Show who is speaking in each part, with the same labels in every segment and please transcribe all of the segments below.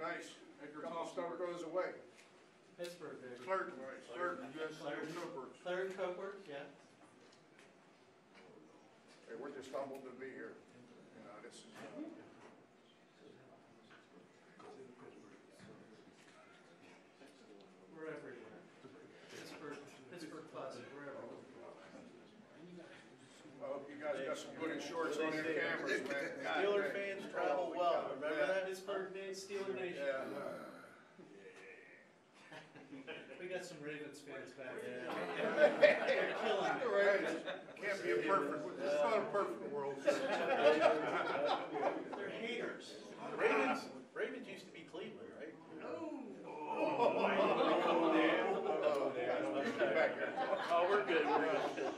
Speaker 1: nice.
Speaker 2: Edgar
Speaker 1: Couple
Speaker 2: Thompson.
Speaker 1: stuff goes away.
Speaker 3: Pittsburgh, baby.
Speaker 1: Clerk, U.S.
Speaker 3: Clerk.
Speaker 1: Cookworks.
Speaker 3: Claire Copeworth, yeah.
Speaker 1: Hey, we're just humbled to be here. You know, this is.
Speaker 3: We're everywhere. Pittsburgh Plaza, we're everywhere.
Speaker 1: I hope you guys got some good shorts on your cameras, man.
Speaker 4: Steeler fans travel well. Remember that?
Speaker 3: Pittsburgh Steeler Nation.
Speaker 1: Yeah.
Speaker 3: We got some Ravens fans back there.
Speaker 4: Yeah.
Speaker 3: They're killing it.
Speaker 1: Right. Can't be a perfect. It's not a perfect world.
Speaker 3: They're haters.
Speaker 4: Ravens used to be Cleveland, right?
Speaker 3: Oh, we're good. We're good.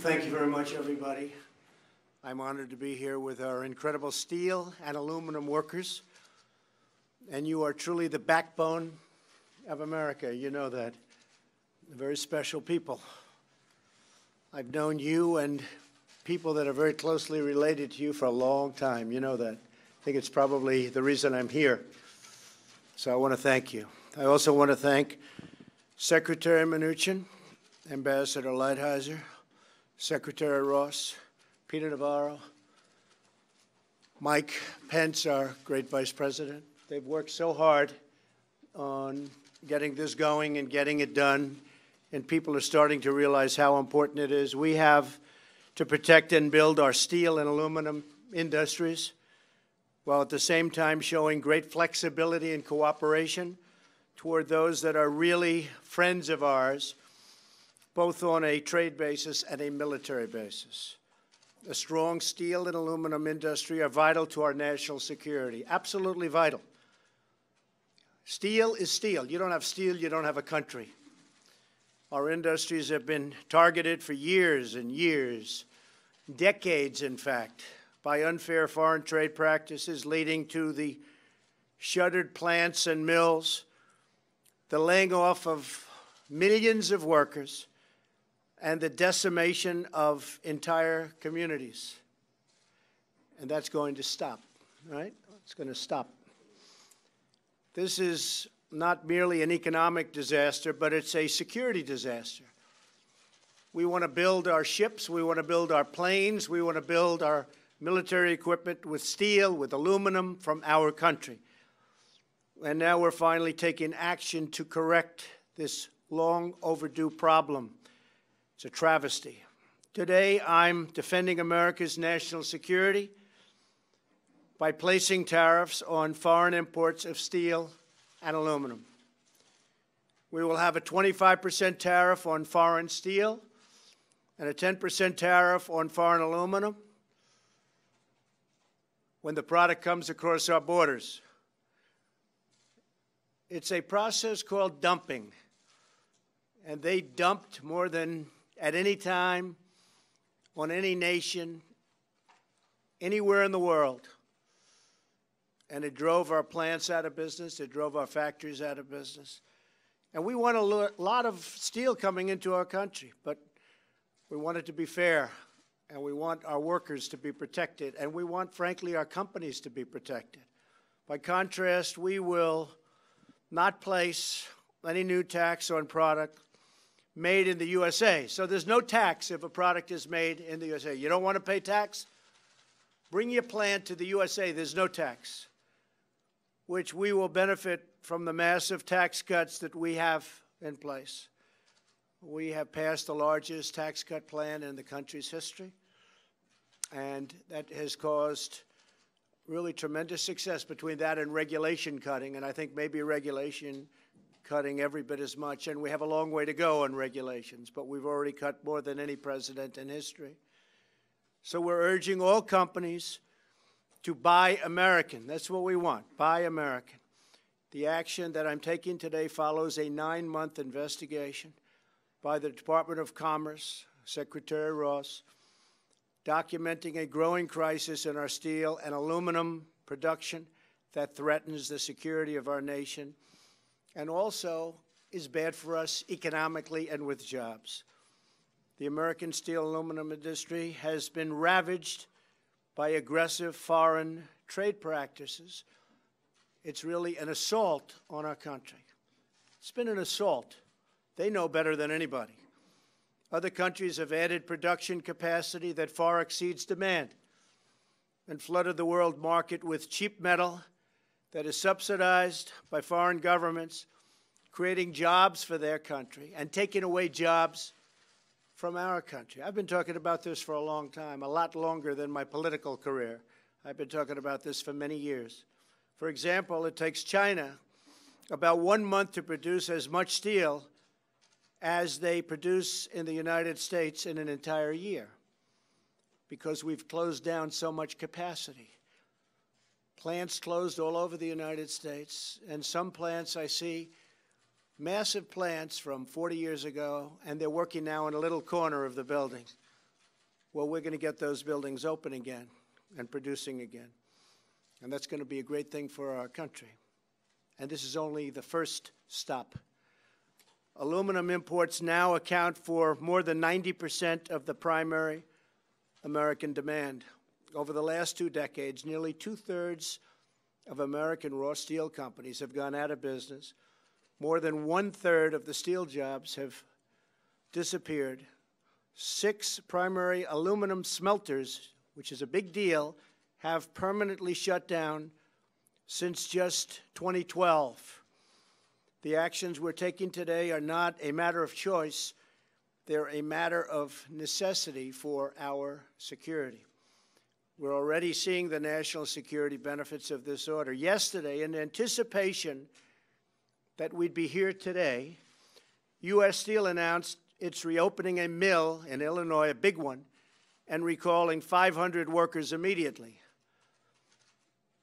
Speaker 2: Thank you very much, everybody. I'm honored to be here with our incredible steel and aluminum workers. And you are truly the backbone of America. You know that. Very special people. I've known you and people that are very closely related to you for a long time. You know that. I think it's probably the reason I'm here. So I want to thank you. I also want to thank Secretary Mnuchin, Ambassador Lighthizer, Secretary Ross, Peter Navarro, Mike Pence, our great Vice President. They've worked so hard on getting this going and getting it done, and people are starting to realize how important it is. We have to protect and build our steel and aluminum industries, while at the same time showing great flexibility and cooperation toward those that are really friends of ours, both on a trade basis and a military basis. A strong steel and aluminum industry are vital to our national security, absolutely vital. Steel is steel. You don't have steel, you don't have a country. Our industries have been targeted for years and years, decades in fact, by unfair foreign trade practices leading to the shuttered plants and mills, the laying off of millions of workers, and the decimation of entire communities. And that's going to stop, right? It's going to stop. This is not merely an economic disaster, but it's a security disaster. We want to build our ships, we want to build our planes, we want to build our military equipment with steel, with aluminum from our country. And now we're finally taking action to correct this long overdue problem. It's a travesty. Today, I'm defending America's national security by placing tariffs on foreign imports of steel and aluminum. We will have a 25% tariff on foreign steel and a 10% tariff on foreign aluminum when the product comes across our borders. It's a process called dumping, and they dumped more than at any time on any nation, anywhere in the world. And it drove our plants out of business. It drove our factories out of business. And we want a lot of steel coming into our country, but we want it to be fair, and we want our workers to be protected, and we want, frankly, our companies to be protected. By contrast, we will not place any new tax on product made in the USA. So there's no tax if a product is made in the USA. You don't want to pay tax? Bring your plant to the USA. There's no tax, which we will benefit from the massive tax cuts that we have in place. We have passed the largest tax cut plan in the country's history, and that has caused really tremendous success between that and regulation cutting, and I think maybe regulation cutting every bit as much, and we have a long way to go on regulations, but we've already cut more than any president in history. So we're urging all companies to buy American. That's what we want, buy American. The action that I'm taking today follows a 9-month investigation by the Department of Commerce, Secretary Ross, documenting a growing crisis in our steel and aluminum production that threatens the security of our nation and also is bad for us economically and with jobs. The American steel aluminum industry has been ravaged by aggressive foreign trade practices. It's really an assault on our country. It's been an assault. They know better than anybody. Other countries have added production capacity that far exceeds demand and flooded the world market with cheap metal that is subsidized by foreign governments, creating jobs for their country and taking away jobs from our country. I've been talking about this for a long time, a lot longer than my political career. I've been talking about this for many years. For example, it takes China about 1 month to produce as much steel as they produce in the United States in an entire year because we've closed down so much capacity. Plants closed all over the United States, and some plants I see, massive plants from 40 years ago, and they're working now in a little corner of the building. well, we're going to get those buildings open again and producing again. And that's going to be a great thing for our country. And this is only the first stop. Aluminum imports now account for more than 90% of the primary American demand. Over the last 2 decades, nearly 2/3 of American raw steel companies have gone out of business. More than 1/3 of the steel jobs have disappeared. 6 primary aluminum smelters, which is a big deal, have permanently shut down since just 2012. The actions we're taking today are not a matter of choice. They're a matter of necessity for our security. We're already seeing the national security benefits of this order. Yesterday, in anticipation that we'd be here today, U.S. Steel announced it's reopening a mill in Illinois, a big one, and recalling 500 workers immediately.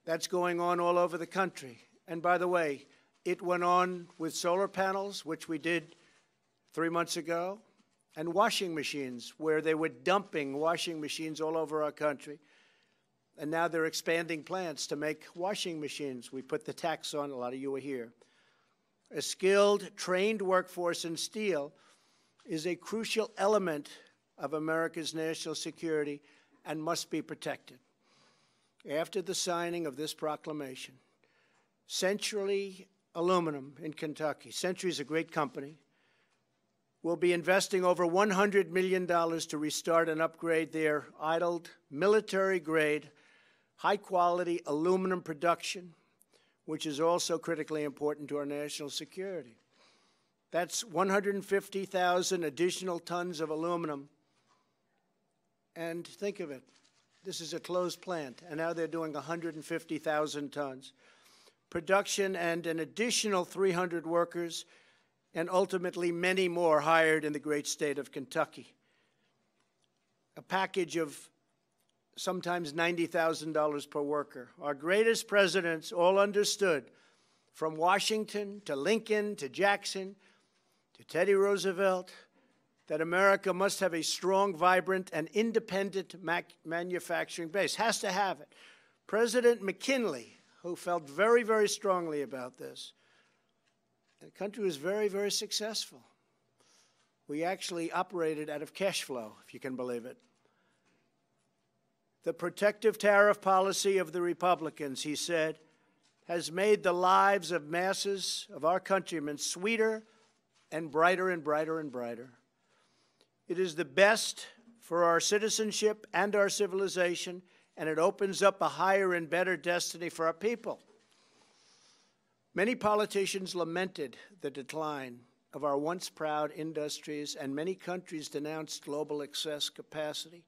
Speaker 2: That's going on all over the country. And by the way, it went on with solar panels, which we did 3 months ago, and washing machines, where they were dumping washing machines all over our country. And now they're expanding plants to make washing machines. We put the tax on, a lot of you are here. A skilled, trained workforce in steel is a crucial element of America's national security and must be protected. After the signing of this proclamation, Century Aluminum in Kentucky, Century is a great company, will be investing over $100 million to restart and upgrade their idled military-grade, high-quality aluminum production, which is also critically important to our national security. That's 150,000 additional tons of aluminum. And think of it, this is a closed plant, and now they're doing 150,000 tons. Production and an additional 300 workers, and ultimately many more hired in the great state of Kentucky. A package of sometimes $90,000 per worker. Our greatest presidents all understood, from Washington to Lincoln to Jackson to Teddy Roosevelt, that America must have a strong, vibrant, and independent manufacturing base. Has to have it. President McKinley, who felt very, very strongly about this, the country was very, very successful. We actually operated out of cash flow, if you can believe it. The protective tariff policy of the Republicans, he said, has made the lives of masses of our countrymen sweeter and brighter and brighter and brighter. It is the best for our citizenship and our civilization, and it opens up a higher and better destiny for our people. Many politicians lamented the decline of our once proud industries, and many countries denounced global excess capacity.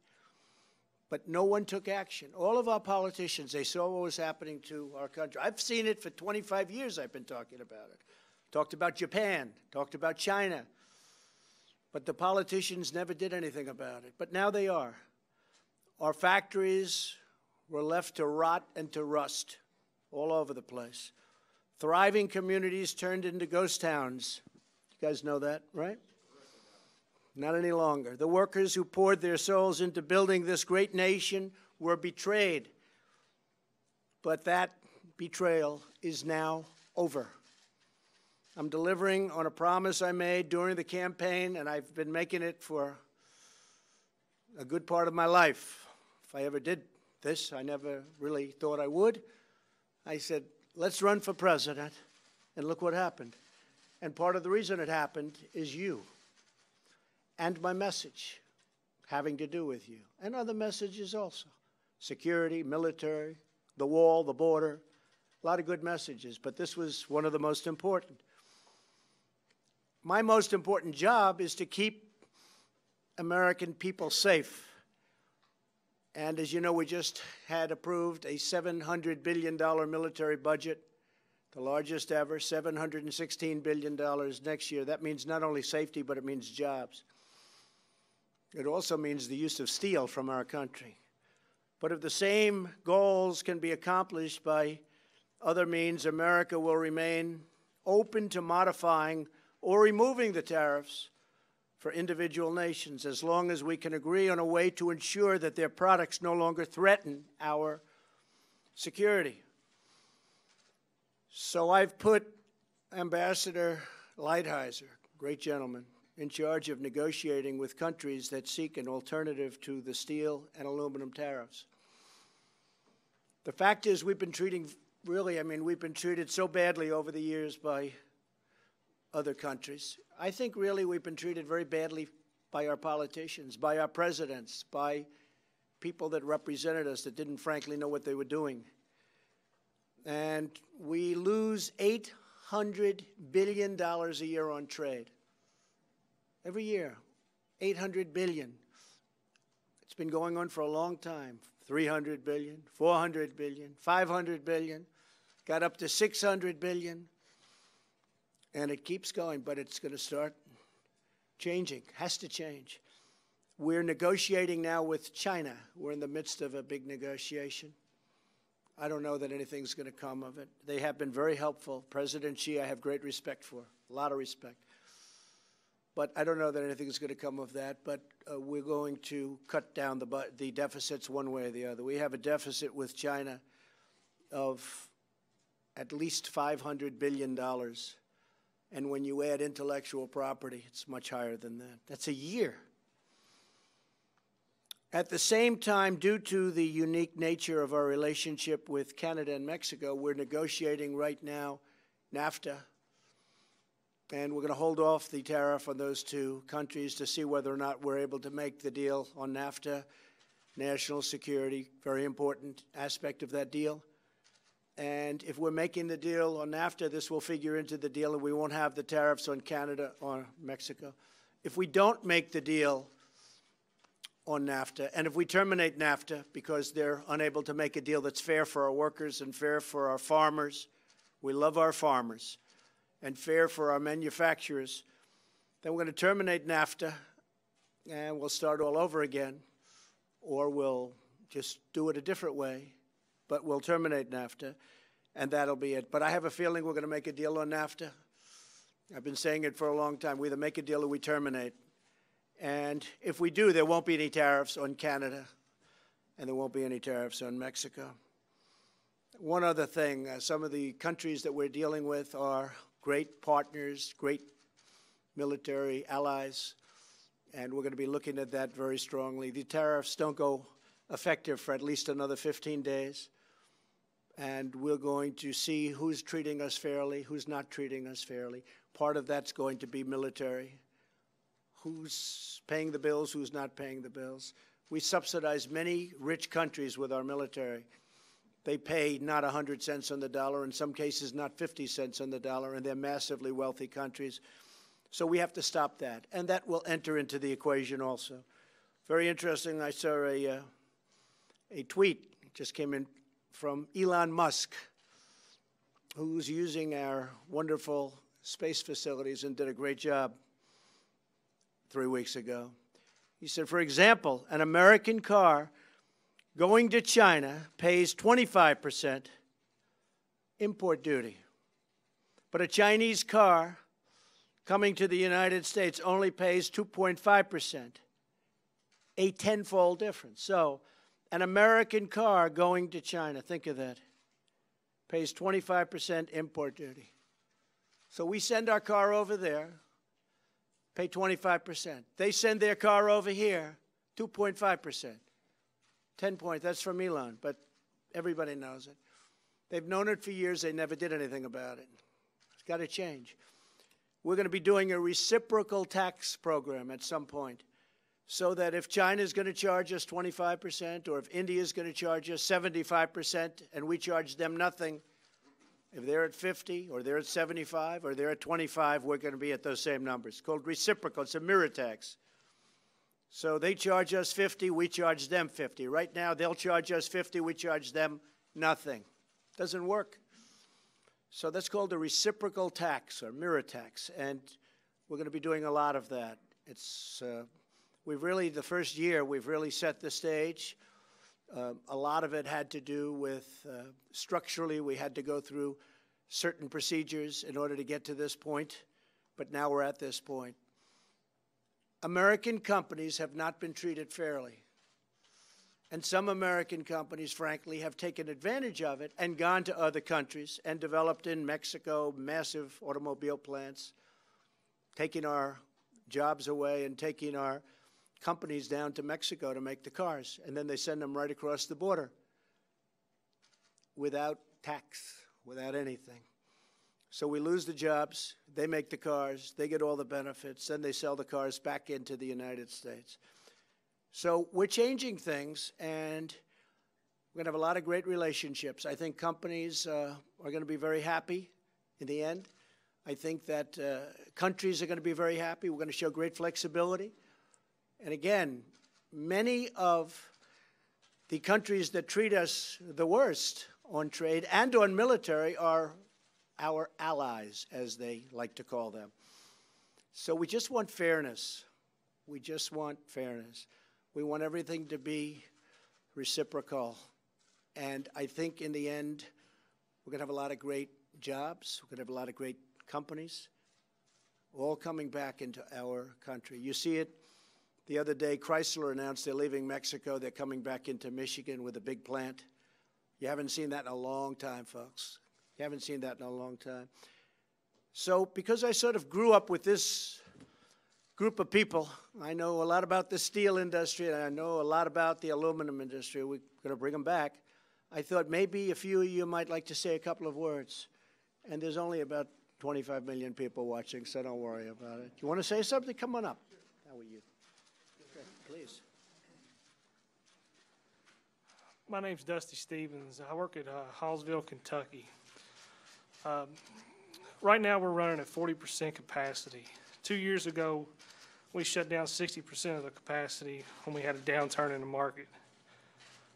Speaker 2: But no one took action. All of our politicians, they saw what was happening to our country. I've seen it for 25 years. I've been talking about it. Talked about Japan, talked about China. But the politicians never did anything about it. But now they are. Our factories were left to rot and to rust all over the place. Thriving communities turned into ghost towns. You guys know that, right? Not any longer. The workers who poured their souls into building this great nation were betrayed. But that betrayal is now over. I'm delivering on a promise I made during the campaign, and I've been making it for a good part of my life. If I ever did this, I never really thought I would. I said, let's run for president, and look what happened. And part of the reason it happened is you. And my message having to do with you, and other messages also. Security, military, the wall, the border, a lot of good messages, but this was one of the most important. My most important job is to keep American people safe. And as you know, we just had approved a $700 billion military budget, the largest ever, $716 billion next year. That means not only safety, but it means jobs. It also means the use of steel from our country. But if the same goals can be accomplished by other means, America will remain open to modifying or removing the tariffs for individual nations as long as we can agree on a way to ensure that their products no longer threaten our security. So I've put Ambassador Lighthizer, great gentleman, in charge of negotiating with countries that seek an alternative to the steel and aluminum tariffs. The fact is we've been treated so badly over the years by other countries. I think really we've been treated very badly by our politicians, by our presidents, by people that represented us that didn't frankly know what they were doing. And we lose $800 billion a year on trade. Every year, $800 billion. It's been going on for a long time. $300 billion, $400 billion, $500 billion, got up to $600 billion. And it keeps going, but it's going to start changing, has to change. We're negotiating now with China. We're in the midst of a big negotiation. I don't know that anything's going to come of it. They have been very helpful. President Xi, I have great respect for, a lot of respect. But I don't know that anything's going to come of that. But we're going to cut down the deficits one way or the other. We have a deficit with China of at least $500 billion. And when you add intellectual property, it's much higher than that. That's a year. At the same time, due to the unique nature of our relationship with Canada and Mexico, we're negotiating right now NAFTA. And we're going to hold off the tariff on those two countries to see whether or not we're able to make the deal on NAFTA. National security, very important aspect of that deal. And if we're making the deal on NAFTA, this will figure into the deal, and we won't have the tariffs on Canada or Mexico. If we don't make the deal on NAFTA, and if we terminate NAFTA because they're unable to make a deal that's fair for our workers and fair for our farmers, we love our farmers, and fair for our manufacturers, then we're going to terminate NAFTA, and we'll start all over again, or we'll just do it a different way. But we'll terminate NAFTA, and that'll be it. But I have a feeling we're going to make a deal on NAFTA. I've been saying it for a long time. We either make a deal or we terminate. And if we do, there won't be any tariffs on Canada, and there won't be any tariffs on Mexico. One other thing, some of the countries that we're dealing with are great partners, great military allies, and we're going to be looking at that very strongly. The tariffs don't go effective for at least another 15 days. And we're going to see who's treating us fairly, who's not treating us fairly. Part of that's going to be military. Who's paying the bills, who's not paying the bills. We subsidize many rich countries with our military. They pay not 100 cents on the dollar, in some cases not 50 cents on the dollar, and they're massively wealthy countries. So we have to stop that. And that will enter into the equation also. Very interesting, I saw a tweet just came in from Elon Musk, who's using our wonderful space facilities and did a great job 3 weeks ago. He said, for example, an American car going to China pays 25% import duty, but a Chinese car coming to the United States only pays 2.5%, a tenfold difference. So an American car going to China, think of that, pays 25% import duty. So we send our car over there, pay 25%. They send their car over here, 2.5%. 10 points, that's from Elon, but everybody knows it. They've known it for years, they never did anything about it. It's got to change. We're going to be doing a reciprocal tax program at some point, so that if China is going to charge us 25%, or if India is going to charge us 75%, and we charge them nothing, if they're at 50, or they're at 75, or they're at 25, we're going to be at those same numbers. It's called reciprocal. It's a mirror tax. So they charge us 50, we charge them 50. Right now, they'll charge us 50, we charge them nothing. Doesn't work. So that's called a reciprocal tax, or mirror tax, and we're going to be doing a lot of that. It's the first year, we've really set the stage. A lot of it had to do with, structurally, we had to go through certain procedures in order to get to this point, but now we're at this point. American companies have not been treated fairly. And some American companies, frankly, have taken advantage of it and gone to other countries and developed in Mexico massive automobile plants, taking our jobs away and taking our companies down to Mexico to make the cars. And then they send them right across the border without tax, without anything. So we lose the jobs, they make the cars, they get all the benefits, then they sell the cars back into the United States. So we're changing things, and we're going to have a lot of great relationships. I think companies are going to be very happy in the end. I think that countries are going to be very happy. We're going to show great flexibility. And again, many of the countries that treat us the worst on trade and on military are our allies, as they like to call them. So we just want fairness. We just want fairness. We want everything to be reciprocal. And I think in the end, we're going to have a lot of great jobs. We're going to have a lot of great companies all coming back into our country. You see it the other day. Chrysler announced they're leaving Mexico. They're coming back into Michigan with a big plant. You haven't seen that in a long time, folks. You haven't seen that in a long time. So because I sort of grew up with this group of people, I know a lot about the steel industry, and I know a lot about the aluminum industry. We're going to bring them back. I thought maybe a few of you might like to say a couple of words. And there's only about 25 million people watching, so don't worry about it. You want to say something? Come on up. How are you? Okay, please.
Speaker 3: My name's Dusty Stevens. I work at Hallsville, Kentucky. Right now we're running at 40% capacity. 2 years ago, we shut down 60% of the capacity when we had a downturn in the market.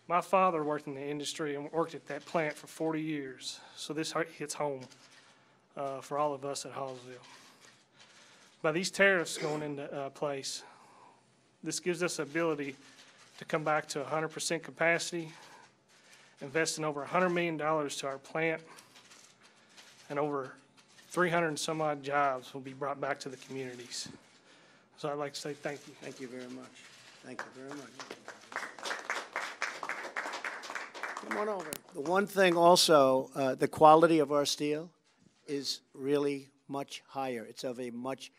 Speaker 3: My father worked in the industry and worked at that plant for 40 years, so this hits home for all of us at Hallsville. By these tariffs going into place, this gives us the ability to come back to 100% capacity, investing over $100 million to our plant, and over 300 and some odd jobs will be brought back to the communities. So I'd like to say thank you.
Speaker 2: Thank you very much. Thank you very much. Come on over. The one thing also, the quality of our steel is really much higher. It's of a much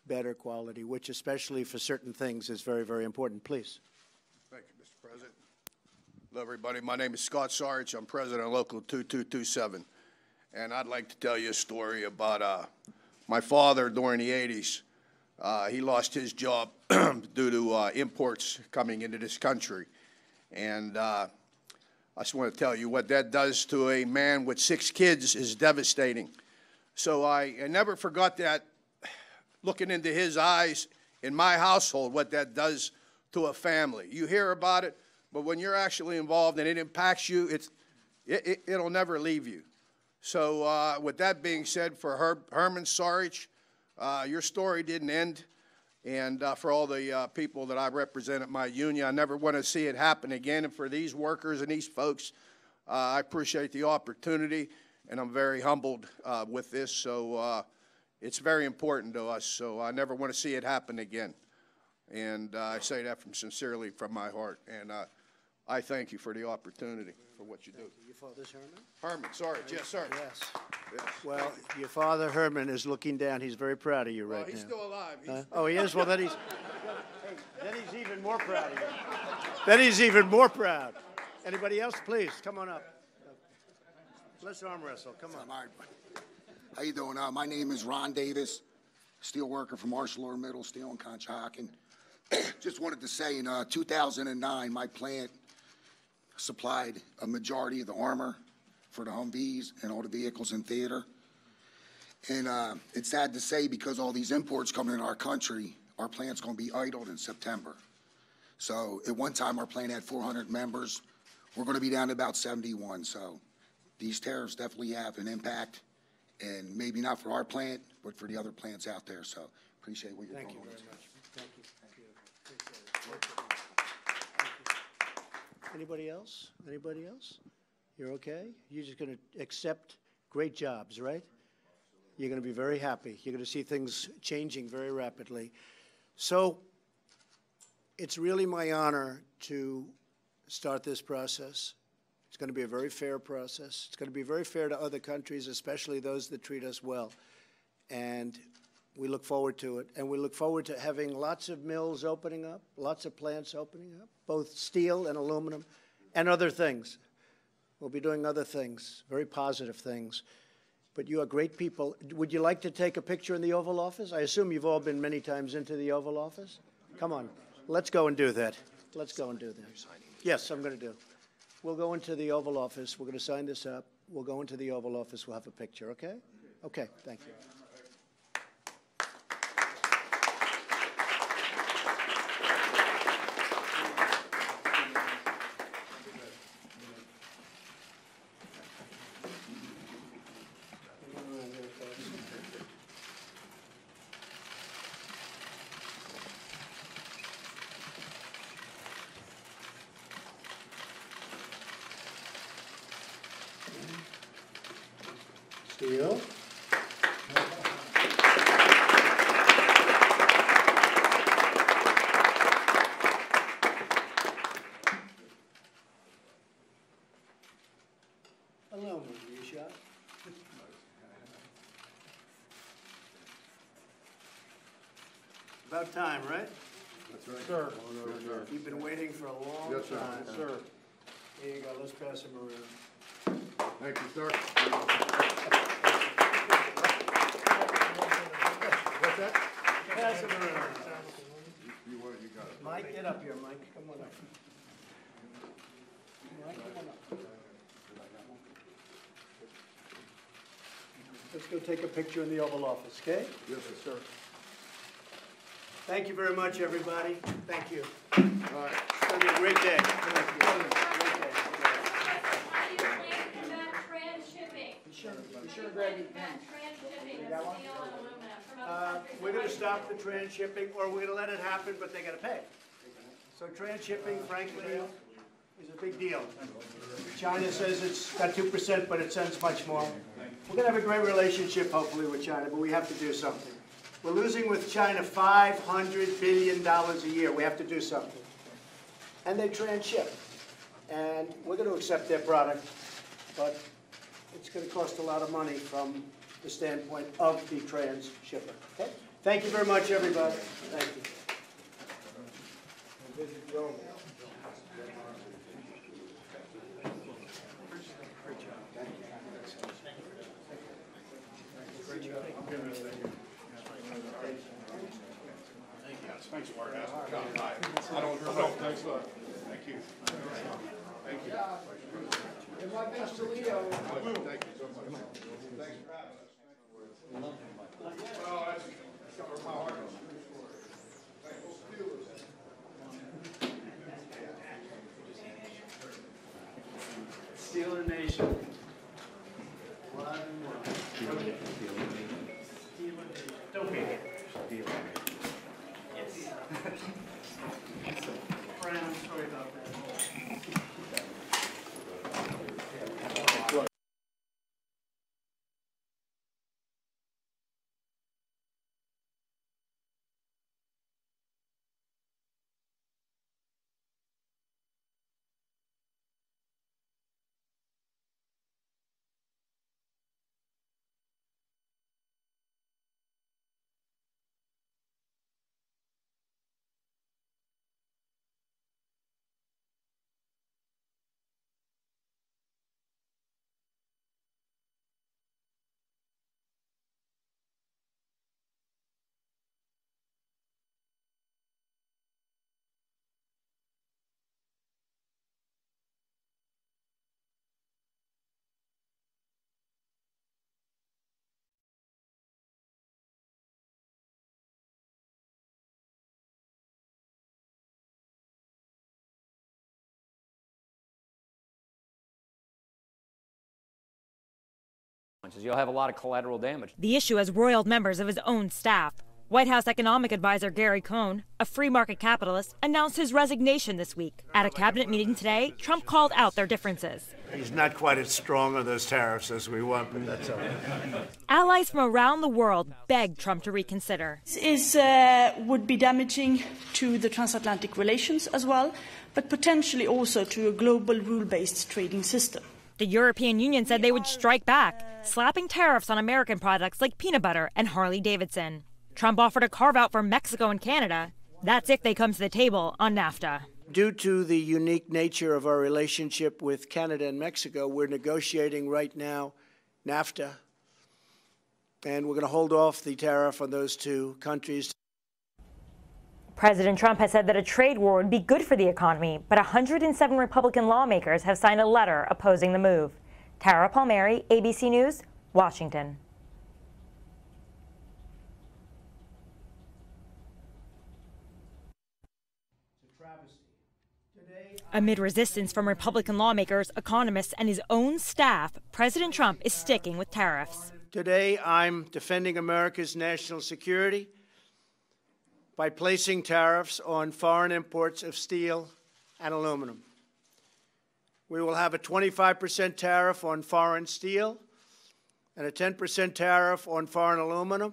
Speaker 2: better quality, which especially for certain things is very, very important. Please.
Speaker 5: Thank you, Mr. President. Hello, everybody. My name is Scott Sarge. I'm president of Local 2227. And I'd like to tell you a story about my father during the 80s. He lost his job due to imports coming into this country. And I just want to tell you what that does to a man with 6 kids is devastating. So I never forgot that, looking into his eyes in my household, what that does to a family. You hear about it, but when you're actually involved and it impacts you, it'll never leave you. So with that being said, for Herman Sarich, your story didn't end. And for all the people that I represent at my union, I never want to see it happen again. And for these workers and these folks, I appreciate the opportunity, and I'm very humbled with this. So it's very important to us. So I never want to see it happen again. And I say that sincerely from my heart. And I thank you for the opportunity for what you do.
Speaker 2: Your father's Herman?
Speaker 5: Herman, sorry. Yes, sir.
Speaker 2: Yes.
Speaker 5: Yes.
Speaker 2: Well, your father, Herman, is looking down. He's very proud of you right now.
Speaker 5: He's still alive.
Speaker 2: Oh, he is? Well, then he's even more proud of you. Then he's even more proud. Anybody else? Please, come on up. Let's arm wrestle. Come on.
Speaker 6: How you doing? My name is Ron Davis, steel worker from Marshall Orr Middle Steel in Conshohocken. Just wanted to say, in 2009, my plant supplied a majority of the armor for the Humvees and all the vehicles in theater. And it's sad to say, because all these imports coming in our country, our plant's going to be idled in September. So at one time, our plant had 400 members. We're going to be down to about 71. So these tariffs definitely have an impact, and maybe not for our plant, but for the other plants out there. So appreciate what you're doing.
Speaker 2: Thank you very much. Thank you. Anybody else? Anybody else? You're okay? You're just going to accept great jobs, right? You're going to be very happy. You're going to see things changing very rapidly. So It's really my honor to start this process. It's going to be a very fair process. It's going to be very fair to other countries, especially those that treat us well. And we look forward to it. And we look forward to having lots of mills opening up, lots of plants opening up, both steel and aluminum, and other things. We'll be doing other things, very positive things. But you are great people. Would you like to take a picture in the Oval Office? I assume you've all been many times into the Oval Office. Come on, let's go and do that. Let's go and do that. Yes, I'm going to do. We'll go into the Oval Office. We're going to sign this up. We'll go into the Oval Office. We'll have a picture, okay? Okay, thank you. Steel. Hello, Marisha. About time, right?
Speaker 1: That's right. Sir. Yes, sir.
Speaker 2: You've been waiting for a long
Speaker 1: Yes, sir.
Speaker 2: time.
Speaker 1: Yes, sir.
Speaker 2: Here you go. Let's pass him around.
Speaker 1: Thank you, sir. What's that?
Speaker 2: Pass him around.
Speaker 1: You want it, you got it.
Speaker 2: Mike, get up here, Mike. Come on up. Mike, come on up. Let's go take a picture in the Oval Office, okay?
Speaker 1: Yes, sir.
Speaker 2: Thank you very much, everybody. Thank you.
Speaker 1: All right.
Speaker 2: It's going to be a great day.
Speaker 7: How do you plan to combat transshipping? Combat transshipping of steel and aluminum from other countries?
Speaker 2: We're going to stop the transshipping, or we're going to let it happen, but they got to pay. So transshipping, frankly, is a big deal. China says it's got 2%, but it sends much more. We're going to have a great relationship, hopefully, with China, but we have to do something. We're losing with China $500 billion a year. We have to do something. And they transship. And we're going to accept their product, but it's going to cost a lot of money from the standpoint of the transshipper. Okay? Thank you very much, everybody. Thank you.
Speaker 1: Thanks, Mark. I don't know. Thanks a lot. Thank you. Thank you.
Speaker 2: And my best to Leo.
Speaker 1: Thank you so much. Thanks for having us. Well, that's covered my heart.
Speaker 2: Steeler Nation. One and one. Okay. Steeler Nation. Don't be here. Yes. Fran, I'm sorry about that.
Speaker 8: You'll have a lot of collateral damage.
Speaker 9: The issue has roiled members of his own staff.
Speaker 8: White House economic advisor Gary Cohn, a free market capitalist, announced his resignation this week. At a cabinet meeting today, Trump called out their differences.
Speaker 2: He's not quite as strong on those tariffs as we want, but that's okay.
Speaker 8: Allies from around the world begged Trump to reconsider.
Speaker 9: This would be damaging to the transatlantic relations as well, but potentially also to a global rule-based trading system.
Speaker 8: The European Union said they would strike back, slapping tariffs on American products like peanut butter and Harley-Davidson. Trump offered a carve-out for Mexico and Canada. That's if they come to the table on NAFTA.
Speaker 2: Due to the unique nature of our relationship with Canada and Mexico, we're negotiating right now NAFTA, and we're going to hold off the tariff on those two countries.
Speaker 8: President Trump has said that a trade war would be good for the economy, but 107 Republican lawmakers have signed a letter opposing the move. Tara Palmieri, ABC News, Washington. Amid resistance from Republican lawmakers, economists, and his own staff, President Trump is sticking with tariffs.
Speaker 2: Today, I'm defending America's national security by placing tariffs on foreign imports of steel and aluminum. We will have a 25% tariff on foreign steel and a 10% tariff on foreign aluminum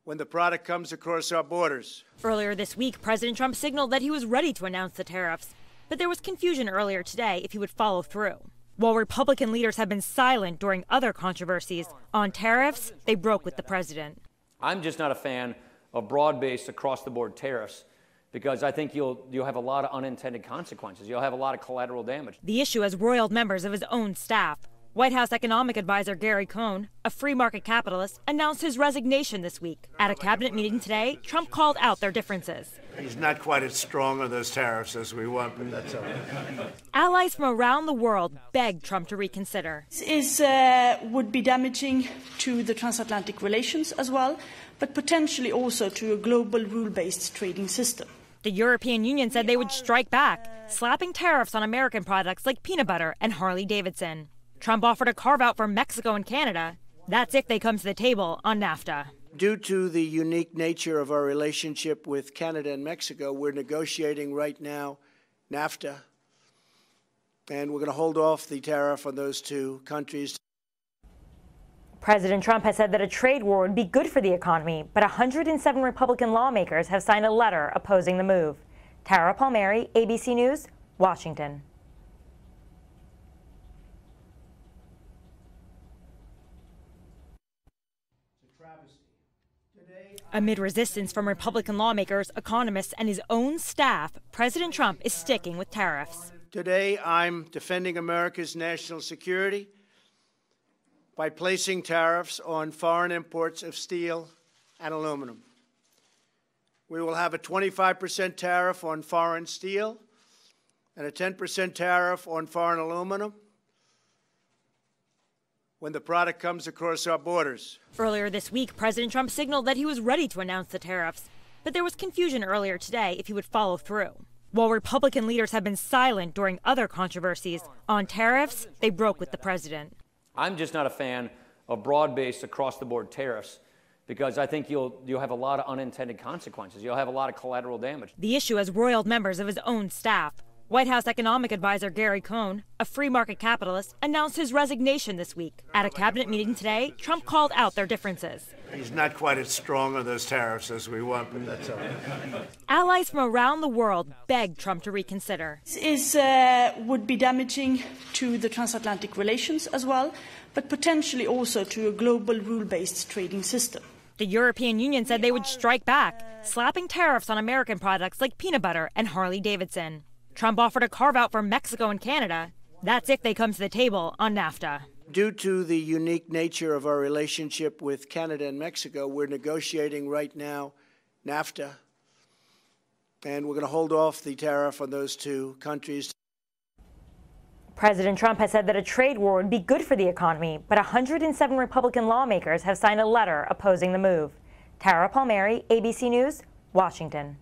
Speaker 2: when the product comes across our borders.
Speaker 8: Earlier this week, President Trump signaled that he was ready to announce the tariffs, but there was confusion earlier today if he would follow through. While Republican leaders have been silent during other controversies on tariffs, they broke with the president.
Speaker 10: I'm just not a fan of broad-based, across-the-board tariffs because I think you'll have a lot of unintended consequences. You'll have a lot of collateral damage.
Speaker 8: The issue has roiled members of his own staff. White House economic advisor Gary Cohn, a free market capitalist, announced his resignation this week. At a cabinet meeting today, Trump called out their differences.
Speaker 2: He's not quite as strong on those tariffs as we want, but that's okay.
Speaker 8: Allies from around the world begged Trump to reconsider.
Speaker 9: This would be damaging to the transatlantic relations as well, but potentially also to a global rule-based trading system.
Speaker 8: The European Union said they would strike back, slapping tariffs on American products like peanut butter and Harley-Davidson. Trump offered a carve-out for Mexico and Canada. That's if they come to the table on NAFTA.
Speaker 2: Due to the unique nature of our relationship with Canada and Mexico, we're negotiating right now NAFTA, and we're going to hold off the tariff on those two countries.
Speaker 8: President Trump has said that a trade war would be good for the economy, but 107 Republican lawmakers have signed a letter opposing the move. Tara Palmieri, ABC News, Washington. Amid resistance from Republican lawmakers, economists, and his own staff, President Trump is sticking with tariffs.
Speaker 2: Today, I'm defending America's national security by placing tariffs on foreign imports of steel and aluminum. We will have a 25% tariff on foreign steel and a 10% tariff on foreign aluminum when the product comes across our borders.
Speaker 8: Earlier this week, President Trump signaled that he was ready to announce the tariffs, but there was confusion earlier today if he would follow through. While Republican leaders have been silent during other controversies on tariffs, they broke with the president.
Speaker 10: I'm just not a fan of broad-based, across-the-board tariffs because I think you'll have a lot of unintended consequences. You'll have a lot of collateral damage.
Speaker 8: The issue has roiled members of his own staff. White House economic advisor Gary Cohn, a free market capitalist, announced his resignation this week. At a cabinet meeting today, Trump called out their differences.
Speaker 2: He's not quite as strong on those tariffs as we want, but that's okay.
Speaker 8: Allies from around the world begged Trump to reconsider.
Speaker 9: This would be damaging to the transatlantic relations as well, but potentially also to a global rule-based trading system.
Speaker 8: The European Union said they would strike back, slapping tariffs on American products like peanut butter and Harley-Davidson. Trump offered a carve-out for Mexico and Canada. That's if they come to the table on NAFTA.
Speaker 2: Due to the unique nature of our relationship with Canada and Mexico, we're negotiating right now NAFTA, and we're going to hold off the tariff on those two countries.
Speaker 8: President Trump has said that a trade war would be good for the economy, but 107 Republican lawmakers have signed a letter opposing the move. Tara Palmieri, ABC News, Washington.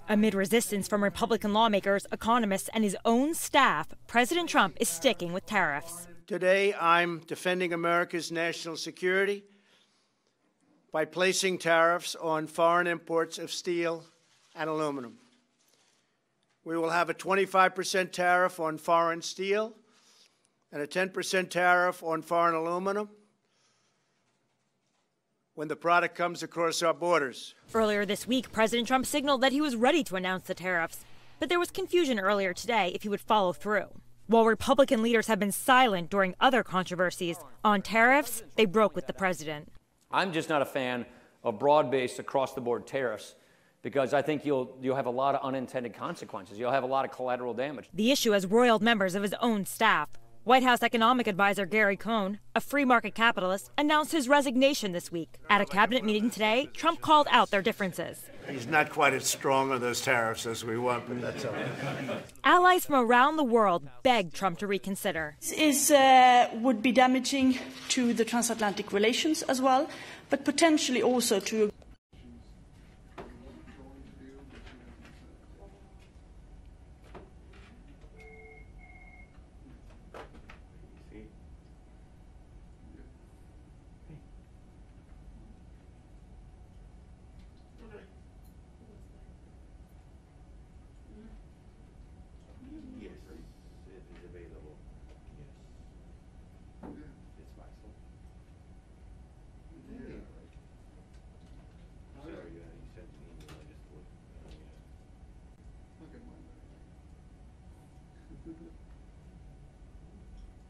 Speaker 8: Amid resistance from Republican lawmakers, economists, and his own staff, President Trump is sticking with tariffs.
Speaker 2: Today, I'm defending America's national security by placing tariffs on foreign imports of steel and aluminum. We will have a 25% tariff on foreign steel and a 10% tariff on foreign aluminum when the product comes across our borders.
Speaker 8: Earlier this week, President Trump signaled that he was ready to announce the tariffs, but there was confusion earlier today if he would follow through. While Republican leaders have been silent during other controversies on tariffs, they broke with the president.
Speaker 10: I'm just not a fan of broad-based, across-the-board tariffs because I think you'll have a lot of unintended consequences. You'll have a lot of collateral damage.
Speaker 8: The issue has roiled members of his own staff. White House economic advisor Gary Cohn, a free market capitalist, announced his resignation this week. At a cabinet meeting today, Trump called out their differences.
Speaker 2: He's not quite as strong on those tariffs as we want, but that's okay.
Speaker 8: Allies from around the world begged Trump to reconsider.
Speaker 9: This would be damaging to the transatlantic relations as well, but potentially also to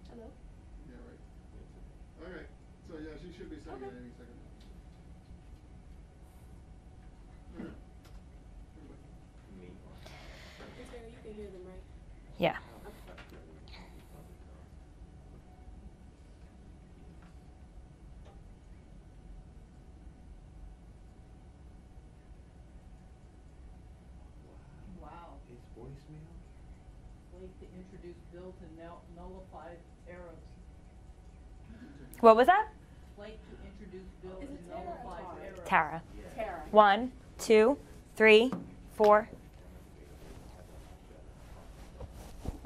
Speaker 11: Hello? Yeah, right. All right. So, yeah, she should be sending it any second now.
Speaker 7: You can hear them, right?
Speaker 8: Yeah.
Speaker 12: Wow. It's voicemail? Late to introduce bill to nullify tariffs.
Speaker 8: What was that?
Speaker 12: Late to introduce bill to nullify tariffs.
Speaker 8: Tara.
Speaker 12: Tara.
Speaker 8: 1, 2, 3, 4.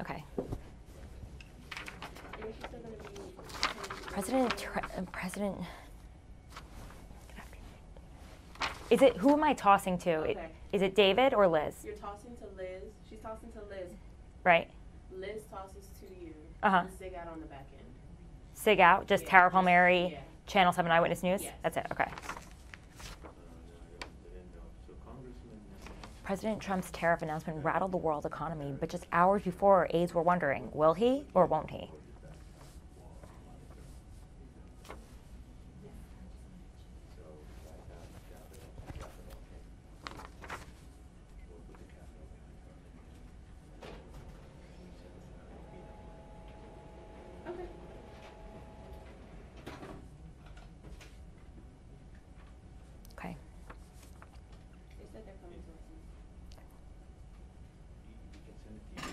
Speaker 8: Okay. President. Is it, who am I tossing to?
Speaker 13: Okay.
Speaker 8: Is it David or Liz?
Speaker 13: You're tossing to Liz. She's tossing to Liz.
Speaker 8: Right.
Speaker 13: Liz tosses to you.
Speaker 8: Uh-huh.
Speaker 13: And Sig out on the back end.
Speaker 8: Sig out, just
Speaker 13: Yeah,
Speaker 8: Tara
Speaker 13: just-
Speaker 8: Palmieri,
Speaker 13: yeah.
Speaker 8: Channel 7 Eyewitness News?
Speaker 13: Yes.
Speaker 8: That's it, okay. President Trump's tariff announcement rattled the world economy, but just hours before, aides were wondering, will he or won't he?
Speaker 13: Okay.
Speaker 8: Okay.
Speaker 13: They said they're coming to us.